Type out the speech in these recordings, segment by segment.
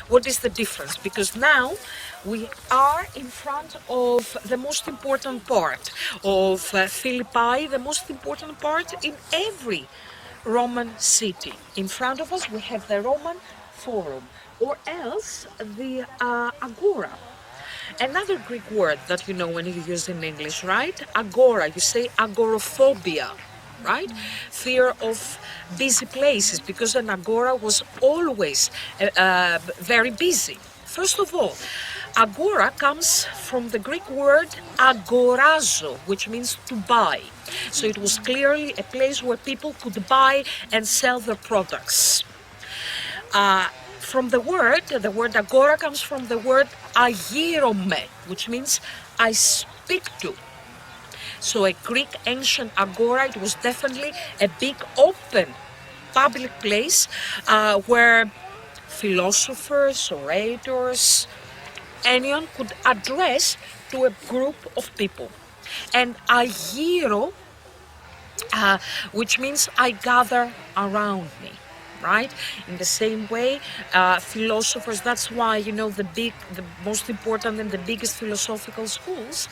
What is the difference? Because now we are in front of the most important part of Philippi, the most important part in every Roman city. In front of us we have the Roman Forum, or else the Agora. Another Greek word that you know when you use in English, right? Agora, you say agoraphobia, right? Fear of busy places, because an agora was always very busy. First of all, agora comes from the Greek word agorazo, which means to buy. So it was clearly a place where people could buy and sell their products. From the word agora comes from the word agirome, which means I speak to. So a Greek ancient agora, it was definitely a big open public place where philosophers, orators, anyone could address to a group of people. And agiro, which means I gather around me. Right? In the same way, philosophers, that's why, you know, the most important and the biggest philosophical schools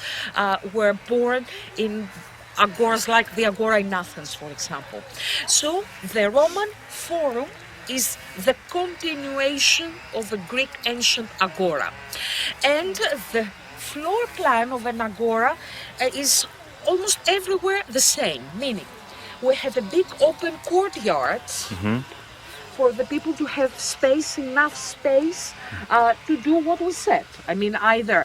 were born in agoras like the Agora in Athens, for example. So the Roman Forum is the continuation of the Greek ancient agora. And the floor plan of an agora is almost everywhere the same, meaning we have a big open courtyard for the people to have space, enough space to do what we said. I mean, either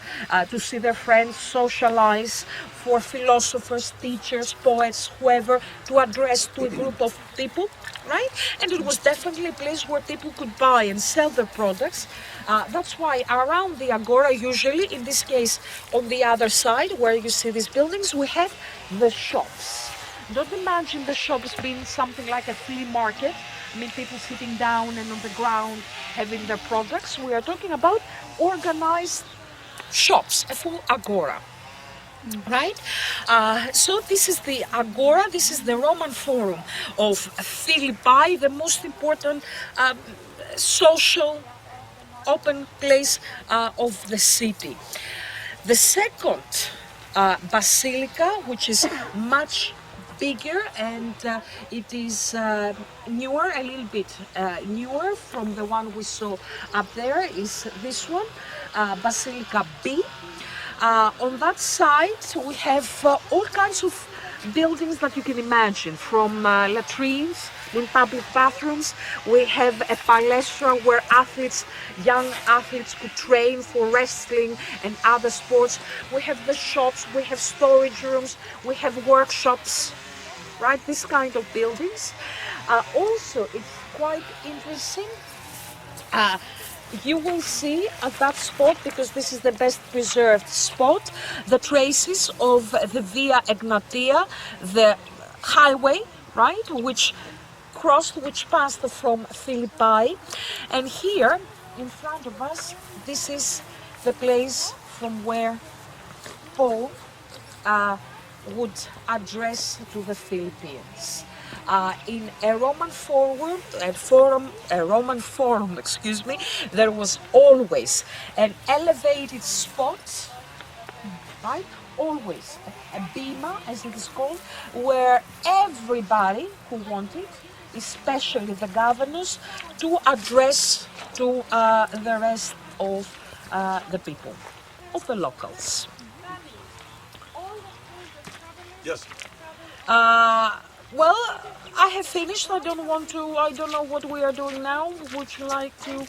to see their friends, socialize, for philosophers, teachers, poets, whoever, to address to a group of people, right? And it was definitely a place where people could buy and sell their products. That's why around the agora, usually, in this case, on the other side, where you see these buildings, we have the shops. Don't imagine the shops being something like a flea market. I mean, people sitting down and on the ground having their products. We are talking about organized shops, a full agora, right? So this is the agora, this is the Roman Forum of Philippi, the most important social open place of the city. The second basilica, which is much bigger and it is newer, a little bit newer from the one we saw up there, is this one, Basilica B. On that side we have all kinds of buildings that you can imagine, from latrines in public bathrooms. We have a palestra where young athletes could train for wrestling and other sports. We have the shops, we have storage rooms, we have workshops, right? This kind of buildings. Also, it's quite interesting. You will see at that spot, because this is the best preserved spot, the traces of the Via Egnatia, the highway, right, which passed from Philippi. And here in front of us, this is the place from where Paul would address to the Philippians. In a Roman forum, there was always an elevated spot, right? Always a bema, as it is called, where everybody who wanted, especially the governors, to address to the rest of the people, of the locals. Yes. Well, I have finished. I don't know what we are doing now. Would you like to?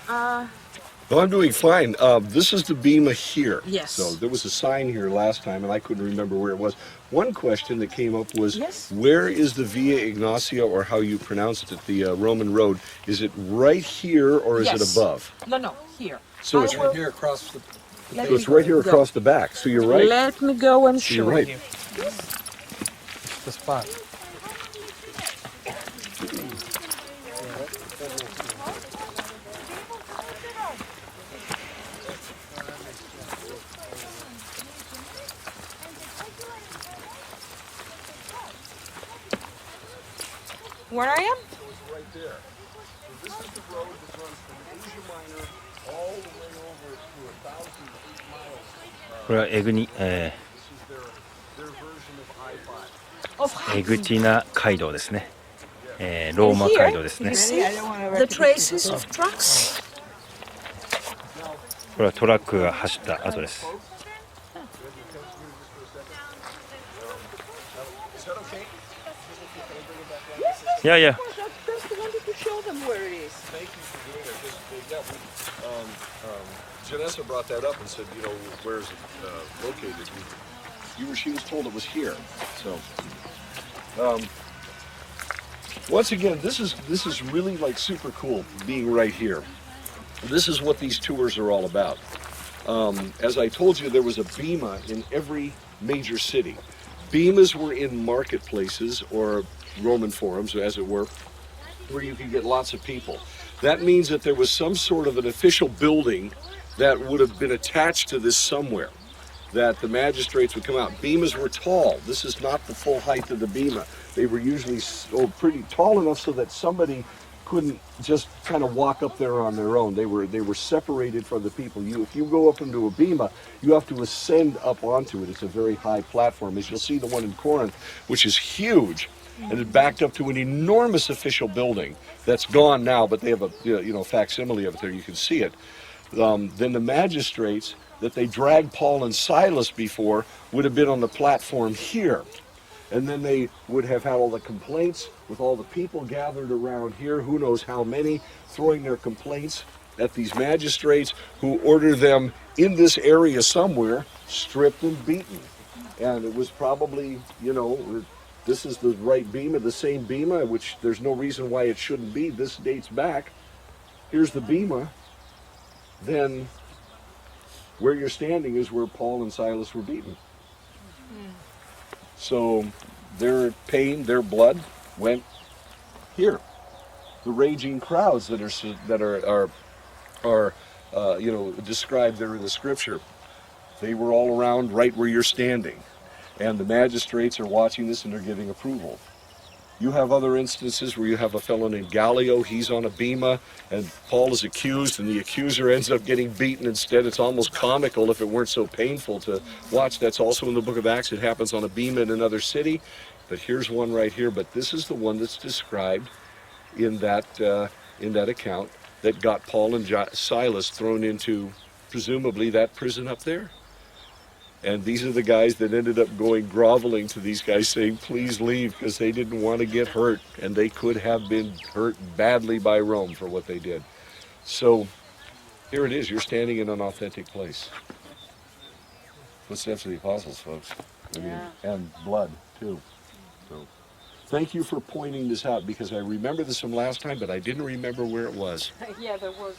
Well, I'm doing fine. This is the bema here. Yes. So there was a sign here last time, and I couldn't remember where it was. One question that came up was, yes, where is the Via Egnatia, or how you pronounced it, the Roman road? Is it right here, or is yes, it above? No, here. So it's right here across the... So it's right here across the back. So you're right. Let me go and show You're right. you. The spot. Where I am? Right there. So this is the road that runs from Asia これはエグニ、Of エグ hiking. ティナ街道ですね、ロー And マ here, 街道ですね。 you see the traces of trucks. これはトラックが走った後です。いやいや、 Just wanted to show them where it is. Thank you for doing it. 'Cause, Janessa brought that up and said, you know, where is it located? She was told it was here. So, once again, this is really like super cool being right here. This is what these tours are all about. As I told you, there was a bima in every major city. Bimas were in marketplaces or Roman forums, as it were, where you could get lots of people. That means that there was some sort of an official building that would have been attached to this somewhere, that the magistrates would come out. Bimas were tall. This is not the full height of the bima. They were usually pretty tall enough so that somebody couldn't just kind of walk up there on their own. They were separated from the people. If you go up into a bima, you have to ascend up onto it. It's a very high platform, as you'll see the one in Corinth, which is huge, and it backed up to an enormous official building that's gone now, but they have a facsimile of it there. You can see it. Then the magistrates that they dragged Paul and Silas before would have been on the platform here. And then they would have had all the complaints with all the people gathered around here, who knows how many, throwing their complaints at these magistrates who order them in this area somewhere, stripped and beaten. And it was probably, this is the right bima, the same bima, which there's no reason why it shouldn't be. This dates back. Here's the bima. Then where you're standing is where Paul and Silas were beaten. So their pain, their blood went here. The raging crowds that are described there in the scripture, they were all around right where you're standing, and the magistrates are watching this and they're giving approval. You have other instances where you have a fellow named Gallio. He's on a bema, and Paul is accused, and the accuser ends up getting beaten instead. It's almost comical if it weren't so painful to watch. That's also in the book of Acts. It happens on a bema in another city. But here's one right here. But this is the one that's described in that account that got Paul and Silas thrown into, presumably, that prison up there. And these are the guys that ended up going groveling to these guys saying, please leave, because they didn't want to get hurt. And they could have been hurt badly by Rome for what they did. So here it is. You're standing in an authentic place. Footsteps of the apostles, folks. And blood, too. So thank you for pointing this out, because I remember this from last time, but I didn't remember where it was. Yeah, there was.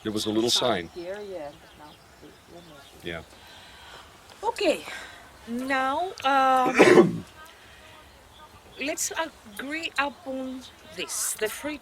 There was a little sign. Here, yeah. But now, Yeah. Okay, now let's agree upon this. The free